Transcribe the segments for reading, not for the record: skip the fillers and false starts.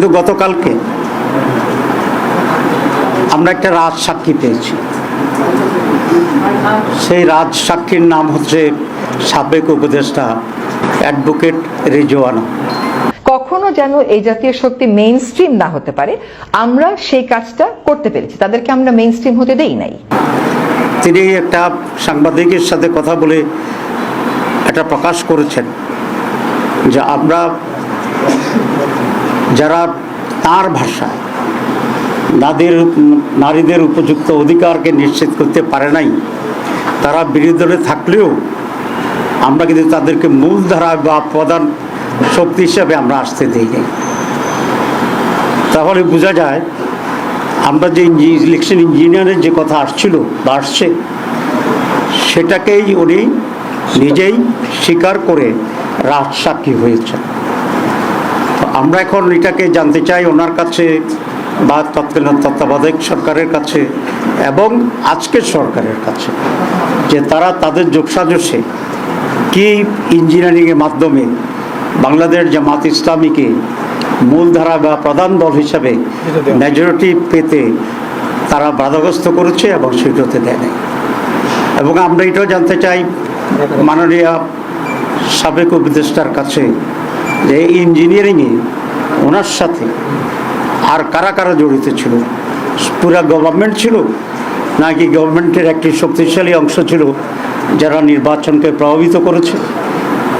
কিন্তু গতকালকে আমরা একটা রাজ সাক্ষী পেয়েছি। সেই রাজ সাক্ষীর নাম হচ্ছে সাবেক উপদেষ্টা অ্যাডভোকেট রিজওয়ানা। কখনো যেন এই জাতীয় শক্তি মেইন স্ট্রিম না হতে পারে, আমরা সেই কাজটা করতে পেরেছি, তাদেরকে আমরা মেইন স্ট্রিম হতে দেই নাই। তিনি একটা সাংবাদিকের সাথে কথা বলে এটা প্রকাশ করেছেন যে আমরা যারা তার ভাষায় নারীদের উপযুক্ত অধিকারকে নিশ্চিত করতে পারে নাই, তারা বিরোধী দলে থাকলেও আমরা কিন্তু তাদেরকে মূলধারা বা প্রধান শক্তি হিসাবে আমরা আসতে দিই নাই। তাহলে বোঝা যায় আমরা যে ইলেকশন ইঞ্জিনিয়ারের যে কথা আসছিল বা আসছে, সেটাকেই উনি নিজেই স্বীকার করে রাজসাক্ষী হয়েছেন। তো আমরা এখন এটাকে জানতে চাই ওনার কাছে বা তৎকালীন তত্ত্বাবধায়ক সরকারের কাছে এবং আজকের সরকারের কাছে, যে তারা তাদের যোগসাজশে কি ইঞ্জিনিয়ারিংয়ের মাধ্যমে বাংলাদেশ জামাত ইসলামীকে মূলধারা বা প্রধান দল হিসাবে মেজরিটি পেতে তারা বাধাগ্রস্ত করেছে এবং সেটাতে দেয় নাই। এবং আমরা এটাও জানতে চাই মাননীয় সাবেক উপদেষ্টার কাছে যে ইঞ্জিনিয়ারিংয়ে ওনার সাথে আর কারা কারা জড়িত ছিল, পুরা গভর্নমেন্ট ছিল নাকি গভর্নমেন্টের একটি শক্তিশালী অংশ ছিল যারা নির্বাচনকে প্রভাবিত করেছে,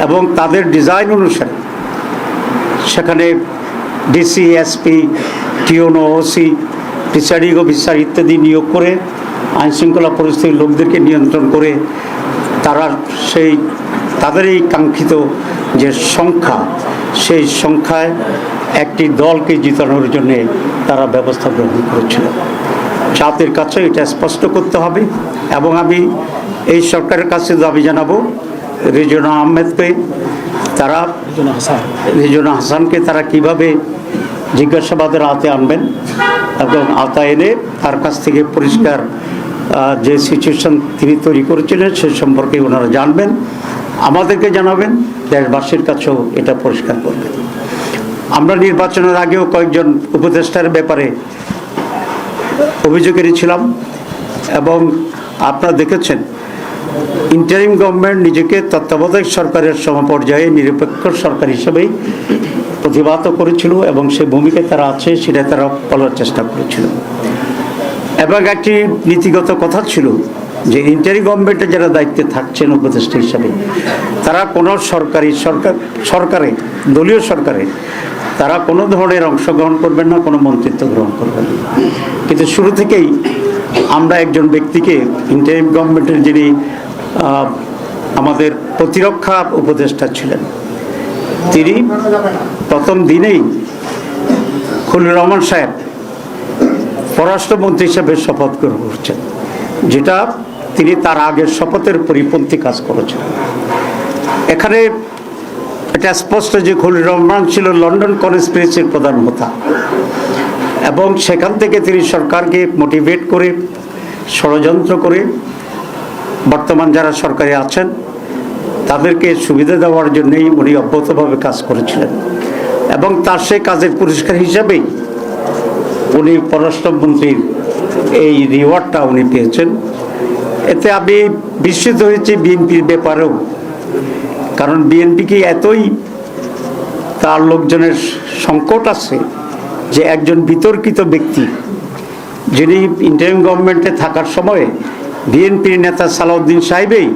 এবং তাদের ডিজাইন অনুসারে সেখানে ডিসি, এসপি, টিওনো, ওসি, প্রিসাইডিং অফিসার ইত্যাদি নিয়োগ করে আইনশৃঙ্খলা পরিস্থিতির লোকদেরকে নিয়ন্ত্রণ করে তারা তাদের এই কাঙ্ক্ষিত যে সংখ্যা, সেই সংখ্যায় একটি দলকে জিতানোর জন্যে তারা ব্যবস্থা গ্রহণ করেছিল। জাতির কাছে এটা স্পষ্ট করতে হবে। এবং আমি এই সরকারের কাছে দাবি জানাবো রিজওয়ানা আহমেদকে, রিজওয়ানা হাসানকে তারা কিভাবে জিজ্ঞাসাবাদের আওতায় আনবেন এবং আওতায় এনে তার কাছ থেকে পরিষ্কার যে সিচুয়েশন তিনি তৈরি করেছিলেন সে সম্পর্কে ওনারা জানবেন, আমাদেরকে জানাবেন, দেশবাসীর কাছেও এটা পরিষ্কার করবেন। আমরা নির্বাচনের আগেও কয়েকজন উপদেষ্টার ব্যাপারে অভিযোগ এনেছিলাম এবং আপনারা দেখেছেন ইন্টারিম গভর্নমেন্ট নিজেকে তত্ত্বাবধায়ক সরকারের সমপর্যায়ে নিরপেক্ষ সরকার হিসেবেই প্রতিবাদ করেছিল এবং সেই ভূমিকায় তারা আছে সেটা তারা বলার চেষ্টা করেছিল। এবং একটি নীতিগত কথা ছিল যে ইন্টারিম গভর্নমেন্টে যারা দায়িত্বে থাকছেন উপদেষ্টা হিসাবে, তারা কোনো সরকারে দলীয় সরকারে তারা কোনো ধরনের অংশগ্রহণ করবেন না, কোনো মন্ত্রিত্ব গ্রহণ করবেন না। কিন্তু শুরু থেকেই আমরা একজন ব্যক্তিকে ইন্টারিম গভর্নমেন্টের যিনি আমাদের প্রতিরক্ষা উপদেষ্টা ছিলেন, তিনি প্রথম দিনেই খলিলুর রহমান সাহেব পররাষ্ট্রমন্ত্রী হিসেবে শপথ গ্রহণ করছেন, যেটা তিনি তার আগের শপথের পরিপন্থী কাজ করেছেন। এখানে এটা স্পষ্ট যে খলিলুর রহমান ছিল লন্ডন কনস্পিরেসির প্রধান হোতা এবং সেখান থেকে তিনি সরকারকে মোটিভেট করে ষড়যন্ত্র করে বর্তমান যারা সরকারে আছেন তাদেরকে সুবিধা দেওয়ার জন্যই উনি অব্যাহতভাবে কাজ করেছিলেন এবং তার সেই কাজের পুরস্কার হিসাবেই উনি পররাষ্ট্রমন্ত্রীর এই রিওয়ার্ডটা উনি পেয়েছেন। এতে আমি বিস্মিত হয়েছি বিএনপির ব্যাপারেও, কারণ বিএনপিকে এতই তার লোকজনের সংকট আছে যে একজন বিতর্কিত ব্যক্তি যিনি ইন্টারিম গভর্নমেন্টে থাকার সময়ে বিএনপির নেতা সালাউদ্দিন সাহেবই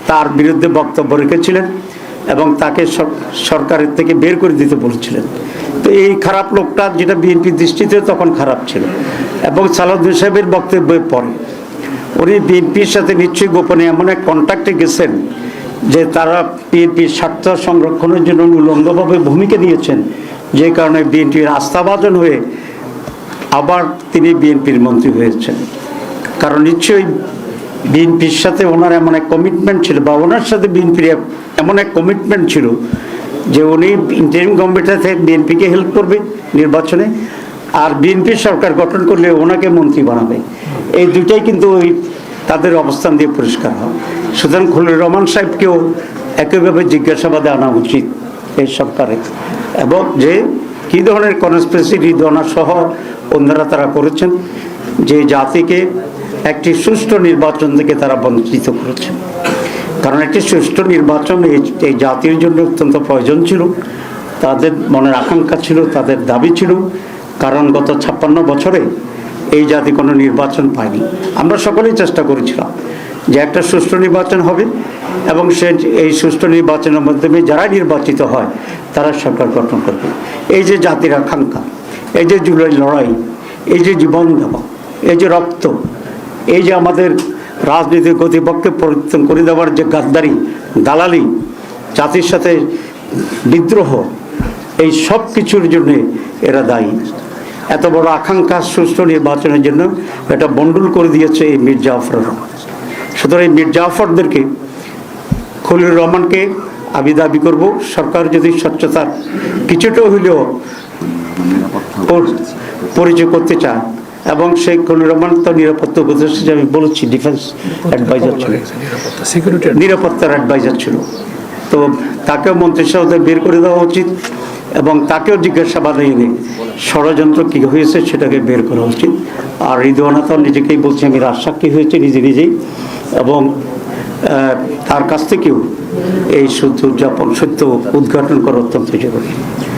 তার বিরুদ্ধে বক্তব্য রেখেছিলেন এবং তাকে সরকারের থেকে বের করে দিতে বলেছিলেন। তো এই খারাপ লোকটা, যেটা বিএনপির দৃষ্টিতে তখন খারাপ ছিল, এবং সালাউদ্দিন সাহেবের বক্তব্যের পরে উনি বিএনপির সাথে নিশ্চয়ই গোপনে এমন এক কন্ট্যাক্টে গেছেন যে তারা বিএনপির স্বার্থ সংরক্ষণের জন্য উলঙ্গভাবে ভূমিকা নিয়েছেন, যে কারণে বিএনপির আস্থাভাজন হয়ে আবার তিনি বিএনপির মন্ত্রী হয়েছেন। কারণ নিশ্চয়ই বিএনপির সাথে ওনার এমন এক কমিটমেন্ট ছিল, বা ওনার সাথে বিএনপির এমন এক কমিটমেন্ট ছিল যে উনি ইন্টারিম গভর্নমেন্টের থেকে বিএনপিকে হেল্প করবে নির্বাচনে, আর বিএনপির সরকার গঠন করলে ওনাকে মন্ত্রী বানাবে। এই দুটাই কিন্তু ওই তাদের অবস্থান দিয়ে পরিষ্কার হয়। সুতরাং খলিলুর রহমান সাহেবকেও একইভাবে জিজ্ঞাসাবাদে আনা উচিত এই সরকারে, এবং যে কী ধরনের কনস্পিরেসি রিদওয়ানা সহ অন্যরা তারা করেছেন, যে জাতিকে একটি সুষ্ঠু নির্বাচন থেকে তারা বঞ্চিত করেছেন। কারণ একটি সুষ্ঠু নির্বাচন এই জাতির জন্য অত্যন্ত প্রয়োজন ছিল, তাদের মনের আকাঙ্ক্ষা ছিল, তাদের দাবি ছিল। কারণ গত 56 বছরে এই জাতি কোনো নির্বাচন পায়নি। আমরা সকলেই চেষ্টা করেছিলাম যে একটা সুষ্ঠু নির্বাচন হবে এবং এই সুষ্ঠু নির্বাচনের মাধ্যমে যারা নির্বাচিত হয় তারা সরকার গঠন করবে। এই যে জাতির আকাঙ্ক্ষা, এই যে জুলাই লড়াই, এই যে জীবন দেওয়া, এই যে রক্ত, এই যে আমাদের রাজনীতির গতিপক্ষে পরিবর্তন করে দেওয়ার যে গাদ্দারি, দালালি, জাতির সাথে বিদ্রোহ, এই সব কিছুর জন্যে এরা দায়ী। এত বড় আকাঙ্ক্ষা সুষ্ঠু নির্বাচনের জন্য এটা বন্ডুল করে দিয়েছে এই মীর জাফররা। সুতরাং এই মীর জাফরদেরকে, খলিলুর রহমানকে আমি দাবি করব, সরকার যদি স্বচ্ছতার কিছুটা হইলেও পরিচয় করতে চায়, এবং সেই খলিলুর রহমান তো নিরাপত্তা উপদেষ্টা, আমি বলেছি ডিফেন্স অ্যাডভাইজার ছিল, নিরাপত্তার অ্যাডভাইজার ছিল, তো তাকেও মন্ত্রিসভাতে বের করে দেওয়া উচিত এবং তাকেও জিজ্ঞাসাবাদে এনে ষড়যন্ত্র কী হয়েছে সেটাকে বের করা উচিত। আর রিদওয়ানা তো নিজেকেই বলছে আমি রাজসাক্ষী হয়েছে নিজেই, এবং তার কাছ থেকেও এই সত্য উদ্ঘাটন করা অত্যন্ত জরুরি।